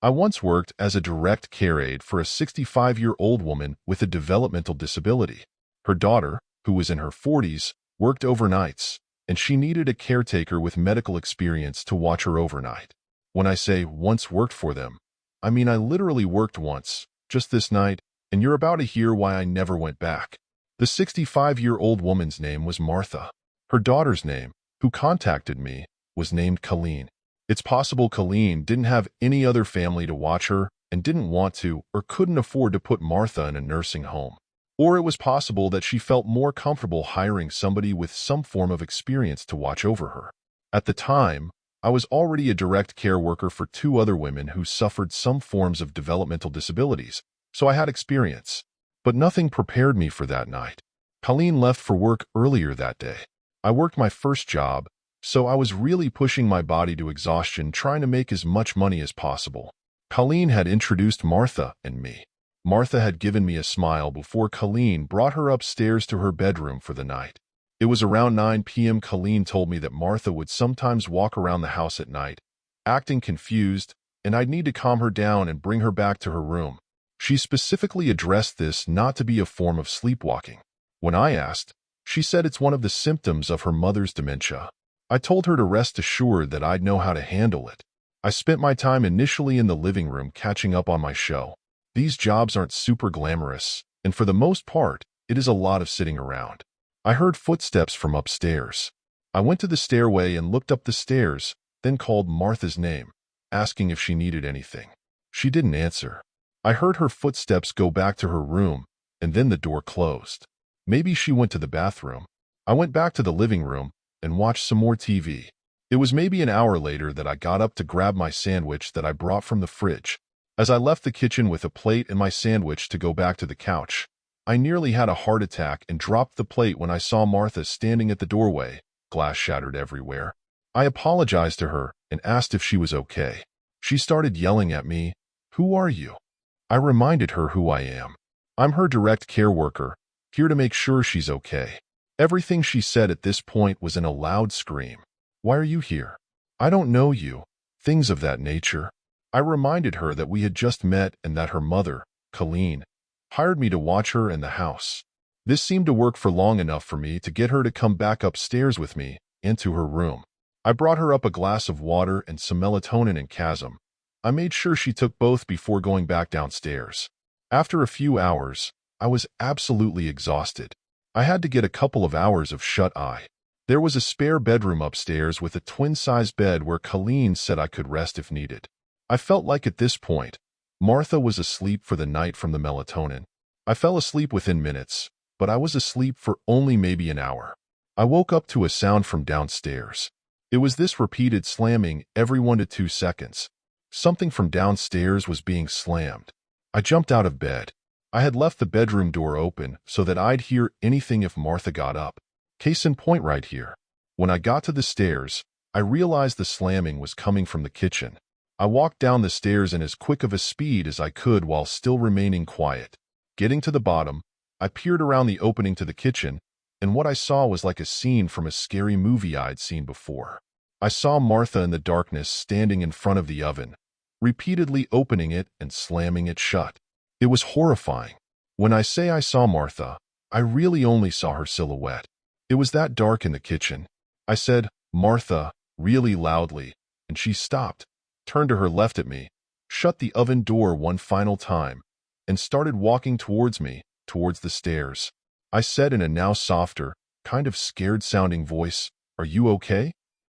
I once worked as a direct care aide for a 65-year-old woman with a developmental disability. Her daughter, who was in her 40s, worked overnights, and she needed a caretaker with medical experience to watch her overnight. When I say once worked for them, I mean I literally worked once, just this night, and you're about to hear why I never went back. The 65-year-old woman's name was Martha. Her daughter's name, who contacted me, was named Colleen. It's possible Colleen didn't have any other family to watch her and didn't want to or couldn't afford to put Martha in a nursing home. Or it was possible that she felt more comfortable hiring somebody with some form of experience to watch over her. At the time, I was already a direct care worker for two other women who suffered some forms of developmental disabilities, so I had experience. But nothing prepared me for that night. Colleen left for work earlier that day. I worked my first job, so I was really pushing my body to exhaustion trying to make as much money as possible. Colleen had introduced Martha and me. Martha had given me a smile before Colleen brought her upstairs to her bedroom for the night. It was around 9 p.m. Colleen told me that Martha would sometimes walk around the house at night, acting confused, and I'd need to calm her down and bring her back to her room. She specifically addressed this not to be a form of sleepwalking. When I asked, she said it's one of the symptoms of her mother's dementia. I told her to rest assured that I'd know how to handle it. I spent my time initially in the living room catching up on my show. These jobs aren't super glamorous, and for the most part, it is a lot of sitting around. I heard footsteps from upstairs. I went to the stairway and looked up the stairs, then called Martha's name, asking if she needed anything. She didn't answer. I heard her footsteps go back to her room, and then the door closed. Maybe she went to the bathroom. I went back to the living room and watched some more TV. It was maybe an hour later that I got up to grab my sandwich that I brought from the fridge. As I left the kitchen with a plate and my sandwich to go back to the couch, I nearly had a heart attack and dropped the plate when I saw Martha standing at the doorway, glass shattered everywhere. I apologized to her and asked if she was okay. She started yelling at me, "Who are you?" I reminded her who I am. I'm her direct care worker, here to make sure she's okay. Everything she said at this point was in a loud scream. "Why are you here? I don't know you." Things of that nature. I reminded her that we had just met and that her mother, Colleen, hired me to watch her and the house. This seemed to work for long enough for me to get her to come back upstairs with me into her room. I brought her up a glass of water and some melatonin and Chasm. I made sure she took both before going back downstairs. After a few hours, I was absolutely exhausted. I had to get a couple of hours of shut-eye. There was a spare bedroom upstairs with a twin-size bed where Colleen said I could rest if needed. I felt like at this point, Martha was asleep for the night from the melatonin. I fell asleep within minutes, but I was asleep for only maybe an hour. I woke up to a sound from downstairs. It was this repeated slamming every 1 to 2 seconds. Something from downstairs was being slammed. I jumped out of bed. I had left the bedroom door open so that I'd hear anything if Martha got up. Case in point right here. When I got to the stairs, I realized the slamming was coming from the kitchen. I walked down the stairs in as quick of a speed as I could while still remaining quiet. Getting to the bottom, I peered around the opening to the kitchen, and what I saw was like a scene from a scary movie I'd seen before. I saw Martha in the darkness standing in front of the oven, repeatedly opening it and slamming it shut. It was horrifying. When I say I saw Martha, I really only saw her silhouette. It was that dark in the kitchen. I said, "Martha," really loudly, and she stopped, turned to her left at me, shut the oven door one final time, and started walking towards me, towards the stairs. I said in a now softer, kind of scared-sounding voice, "Are you okay?"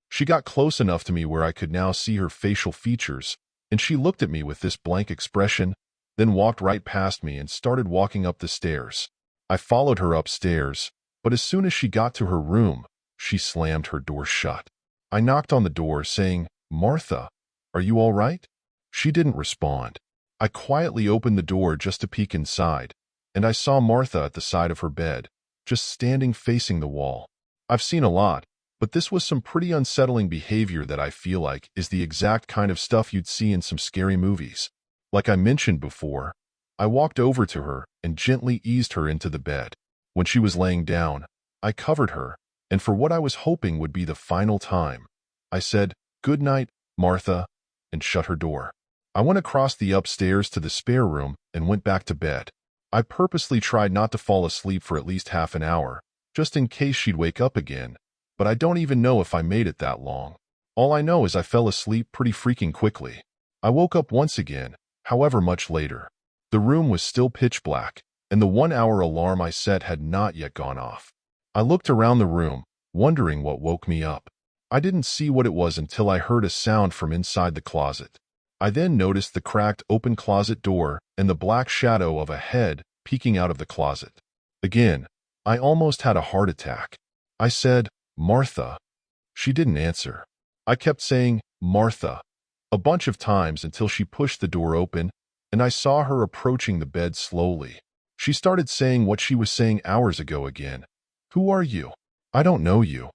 She got close enough to me where I could now see her facial features, and she looked at me with this blank expression, then walked right past me and started walking up the stairs. I followed her upstairs, but as soon as she got to her room, she slammed her door shut. I knocked on the door saying, "Martha, are you all right?" She didn't respond. I quietly opened the door just to peek inside, and I saw Martha at the side of her bed, just standing facing the wall. I've seen a lot, but this was some pretty unsettling behavior that I feel like is the exact kind of stuff you'd see in some scary movies. Like I mentioned before, I walked over to her and gently eased her into the bed. When she was laying down, I covered her, and for what I was hoping would be the final time, I said, "Good night, Martha," and shut her door. I went across the upstairs to the spare room and went back to bed. I purposely tried not to fall asleep for at least half an hour, just in case she'd wake up again, but I don't even know if I made it that long. All I know is I fell asleep pretty freaking quickly. I woke up once again, however much later. The room was still pitch black, and the 1-hour alarm I set had not yet gone off. I looked around the room, wondering what woke me up. I didn't see what it was until I heard a sound from inside the closet. I then noticed the cracked open closet door and the black shadow of a head peeking out of the closet. Again, I almost had a heart attack. I said, "Martha." She didn't answer. I kept saying, "Martha," a bunch of times until she pushed the door open, and I saw her approaching the bed slowly. She started saying what she was saying hours ago again. "Who are you? I don't know you."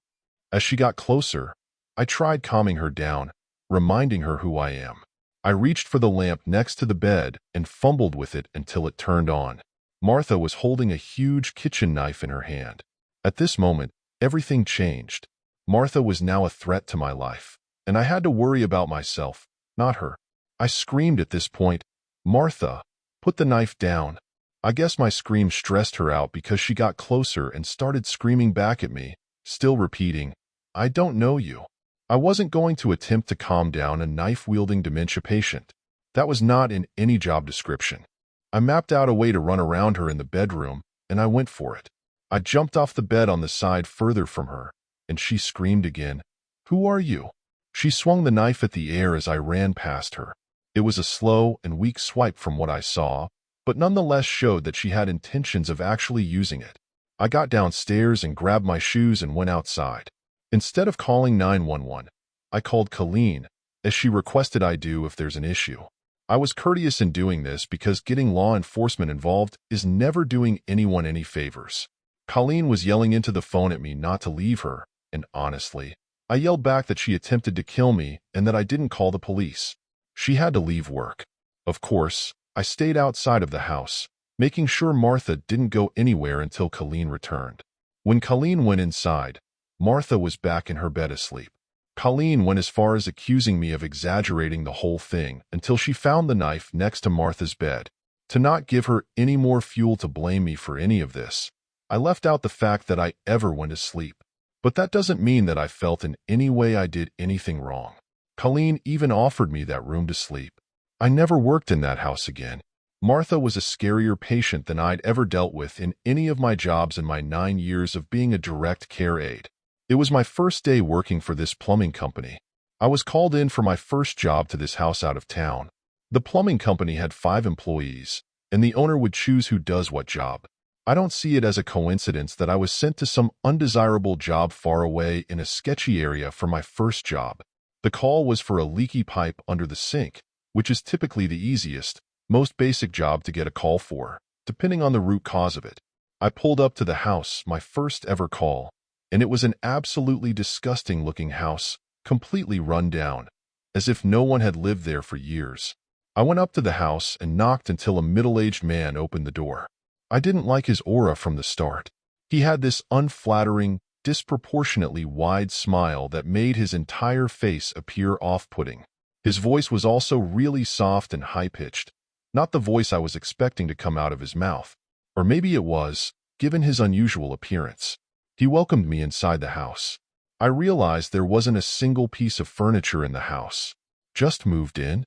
As she got closer, I tried calming her down, reminding her who I am. I reached for the lamp next to the bed and fumbled with it until it turned on. Martha was holding a huge kitchen knife in her hand. At this moment, everything changed. Martha was now a threat to my life, and I had to worry about myself, not her. I screamed at this point, "Martha, put the knife down." I guess my scream stressed her out because she got closer and started screaming back at me, still repeating, "I don't know you." I wasn't going to attempt to calm down a knife-wielding dementia patient. That was not in any job description. I mapped out a way to run around her in the bedroom, and I went for it. I jumped off the bed on the side further from her, and she screamed again, "Who are you?" She swung the knife at the air as I ran past her. It was a slow and weak swipe from what I saw, but nonetheless showed that she had intentions of actually using it. I got downstairs and grabbed my shoes and went outside. Instead of calling 911, I called Colleen, as she requested I do if there's an issue. I was courteous in doing this because getting law enforcement involved is never doing anyone any favors. Colleen was yelling into the phone at me not to leave her, and honestly, I yelled back that she attempted to kill me and that I didn't call the police. She had to leave work. Of course, I stayed outside of the house, making sure Martha didn't go anywhere until Colleen returned. When Colleen went inside, Martha was back in her bed asleep. Colleen went as far as accusing me of exaggerating the whole thing until she found the knife next to Martha's bed. To not give her any more fuel to blame me for any of this, I left out the fact that I ever went to sleep. But that doesn't mean that I felt in any way I did anything wrong. Colleen even offered me that room to sleep. I never worked in that house again. Martha was a scarier patient than I'd ever dealt with in any of my jobs in my 9 years of being a direct care aide. It was my first day working for this plumbing company. I was called in for my first job to this house out of town. The plumbing company had 5 employees, and the owner would choose who does what job. I don't see it as a coincidence that I was sent to some undesirable job far away in a sketchy area for my first job. The call was for a leaky pipe under the sink, which is typically the easiest, most basic job to get a call for, depending on the root cause of it. I pulled up to the house, my first ever call, and it was an absolutely disgusting-looking house, completely run down, as if no one had lived there for years. I went up to the house and knocked until a middle-aged man opened the door. I didn't like his aura from the start. He had this unflattering, disproportionately wide smile that made his entire face appear off-putting. His voice was also really soft and high-pitched, not the voice I was expecting to come out of his mouth. Or maybe it was, given his unusual appearance. He welcomed me inside the house. I realized there wasn't a single piece of furniture in the house. "Just moved in?"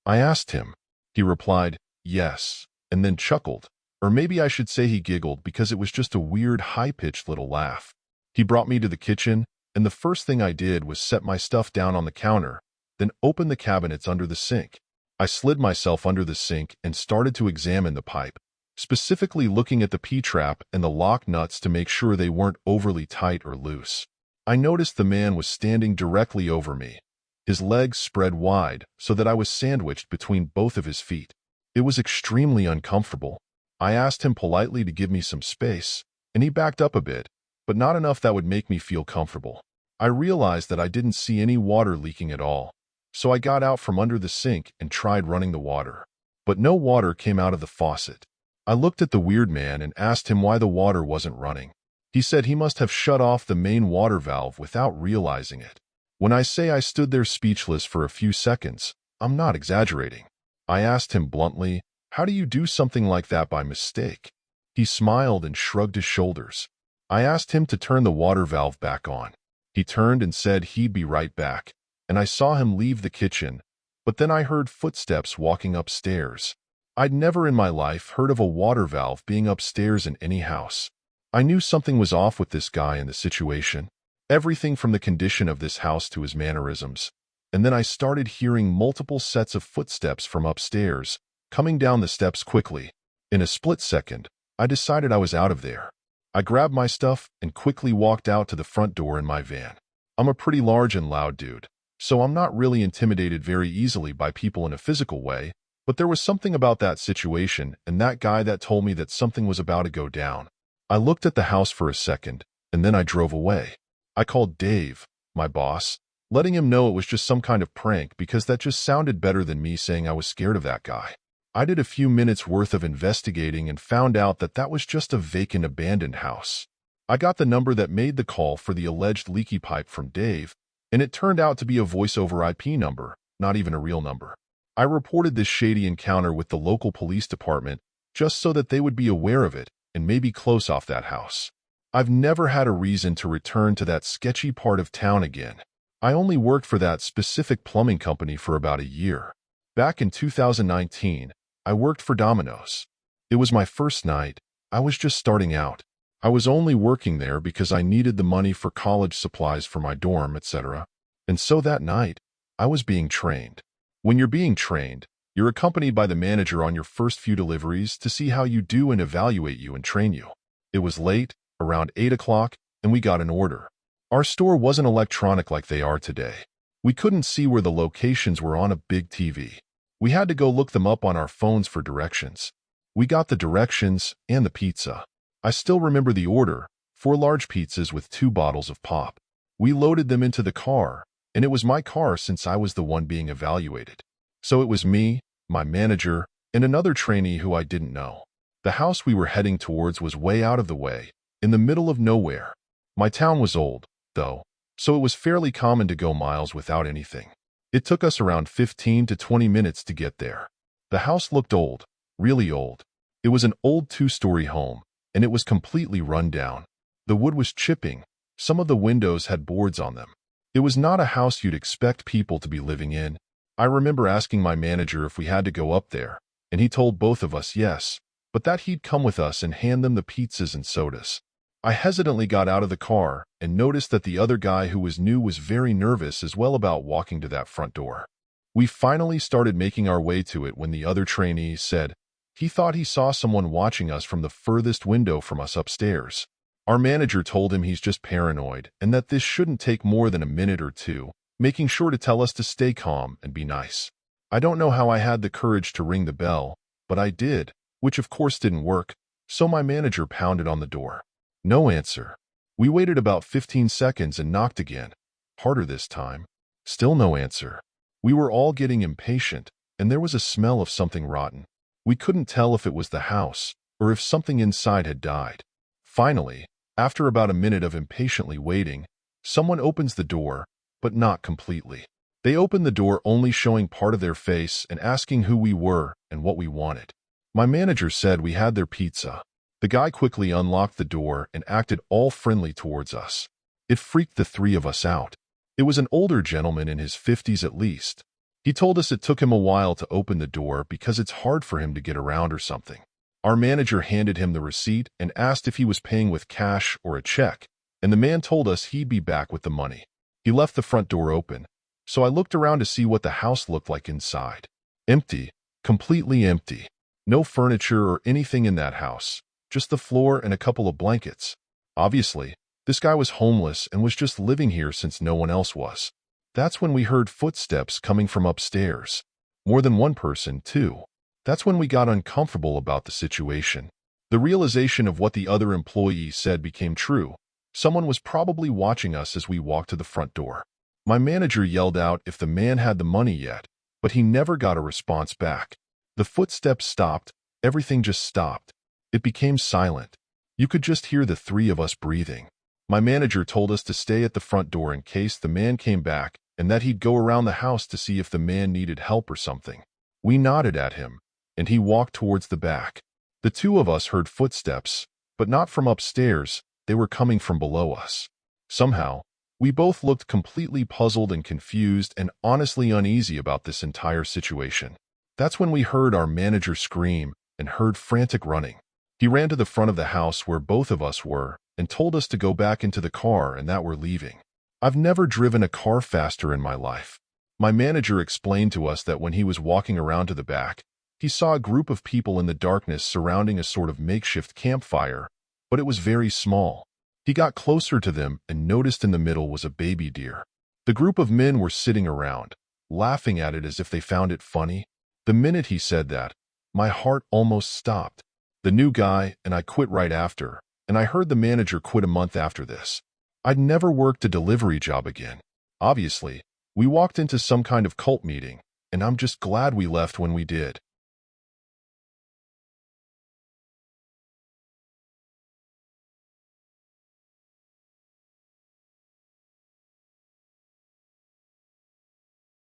I asked him. He replied, "Yes," and then chuckled. Or maybe I should say he giggled because it was just a weird, high-pitched little laugh. He brought me to the kitchen, and the first thing I did was set my stuff down on the counter, then open the cabinets under the sink. I slid myself under the sink and started to examine the pipe, specifically looking at the P-trap and the lock nuts to make sure they weren't overly tight or loose. I noticed the man was standing directly over me, his legs spread wide so that I was sandwiched between both of his feet. It was extremely uncomfortable. I asked him politely to give me some space, and he backed up a bit, but not enough that would make me feel comfortable. I realized that I didn't see any water leaking at all, so I got out from under the sink and tried running the water. But no water came out of the faucet. I looked at the weird man and asked him why the water wasn't running. He said he must have shut off the main water valve without realizing it. When I say I stood there speechless for a few seconds, I'm not exaggerating. I asked him bluntly, "How do you do something like that by mistake?" He smiled and shrugged his shoulders. I asked him to turn the water valve back on. He turned and said he'd be right back, and I saw him leave the kitchen, but then I heard footsteps walking upstairs. I'd never in my life heard of a water valve being upstairs in any house. I knew something was off with this guy and the situation. Everything from the condition of this house to his mannerisms. And then I started hearing multiple sets of footsteps from upstairs, coming down the steps quickly. In a split second, I decided I was out of there. I grabbed my stuff and quickly walked out to the front door in my van. I'm a pretty large and loud dude, so I'm not really intimidated very easily by people in a physical way, but there was something about that situation and that guy that told me that something was about to go down. I looked at the house for a second, and then I drove away. I called Dave, my boss, letting him know it was just some kind of prank because that just sounded better than me saying I was scared of that guy. I did a few minutes worth of investigating and found out that that was just a vacant abandoned house. I got the number that made the call for the alleged leaky pipe from Dave, and it turned out to be a voice over IP number, not even a real number. I reported this shady encounter with the local police department just so that they would be aware of it and maybe close off that house. I've never had a reason to return to that sketchy part of town again. I only worked for that specific plumbing company for about a year. Back in 2019, I worked for Domino's. It was my first night. I was just starting out. I was only working there because I needed the money for college supplies for my dorm, etc. And so that night, I was being trained. When you're being trained, you're accompanied by the manager on your first few deliveries to see how you do and evaluate you and train you. It was late, around 8 o'clock, and we got an order. Our store wasn't electronic like they are today. We couldn't see where the locations were on a big TV. We had to go look them up on our phones for directions. We got the directions and the pizza. I still remember the order, 4 large pizzas with 2 bottles of pop. We loaded them into the car, and it was my car since I was the one being evaluated. So it was me, my manager, and another trainee who I didn't know. The house we were heading towards was way out of the way, in the middle of nowhere. My town was old, though, so it was fairly common to go miles without anything. It took us around 15 to 20 minutes to get there. The house looked old, really old. It was an old 2-story home, and it was completely run down. The wood was chipping. Some of the windows had boards on them. It was not a house you'd expect people to be living in. I remember asking my manager if we had to go up there, and he told both of us yes, but that he'd come with us and hand them the pizzas and sodas. I hesitantly got out of the car and noticed that the other guy who was new was very nervous as well about walking to that front door. We finally started making our way to it when the other trainee said he thought he saw someone watching us from the furthest window from us upstairs. Our manager told him he's just paranoid and that this shouldn't take more than a minute or two, making sure to tell us to stay calm and be nice. I don't know how I had the courage to ring the bell, but I did, which of course didn't work, so my manager pounded on the door. No answer. We waited about 15 seconds and knocked again, harder this time. Still no answer. We were all getting impatient, and there was a smell of something rotten. We couldn't tell if it was the house or if something inside had died. Finally, after about a minute of impatiently waiting, someone opens the door, but not completely. They opened the door only showing part of their face and asking who we were and what we wanted. My manager said we had their pizza. The guy quickly unlocked the door and acted all friendly towards us. It freaked the 3 of us out. It was an older gentleman in his 50s at least. He told us it took him a while to open the door because it's hard for him to get around or something. Our manager handed him the receipt and asked if he was paying with cash or a check, and the man told us he'd be back with the money. He left the front door open, so I looked around to see what the house looked like inside. Empty, completely empty. No furniture or anything in that house. Just the floor and a couple of blankets. Obviously, this guy was homeless and was just living here since no one else was. That's when we heard footsteps coming from upstairs. More than one person, too. That's when we got uncomfortable about the situation. The realization of what the other employee said became true. Someone was probably watching us as we walked to the front door. My manager yelled out if the man had the money yet, but he never got a response back. The footsteps stopped. Everything just stopped. It became silent. You could just hear the 3 of us breathing. My manager told us to stay at the front door in case the man came back and that he'd go around the house to see if the man needed help or something. We nodded at him, and he walked towards the back. The two of us heard footsteps, but not from upstairs, they were coming from below us. Somehow, we both looked completely puzzled and confused and honestly uneasy about this entire situation. That's when we heard our manager scream and heard frantic running. He ran to the front of the house where both of us were and told us to go back into the car and that we're leaving. I've never driven a car faster in my life. My manager explained to us that when he was walking around to the back, he saw a group of people in the darkness surrounding a sort of makeshift campfire, but it was very small. He got closer to them and noticed in the middle was a baby deer. The group of men were sitting around, laughing at it as if they found it funny. The minute he said that, my heart almost stopped. The new guy and I quit right after, and I heard the manager quit a month after this. I'd never worked a delivery job again. Obviously, we walked into some kind of cult meeting, and I'm just glad we left when we did.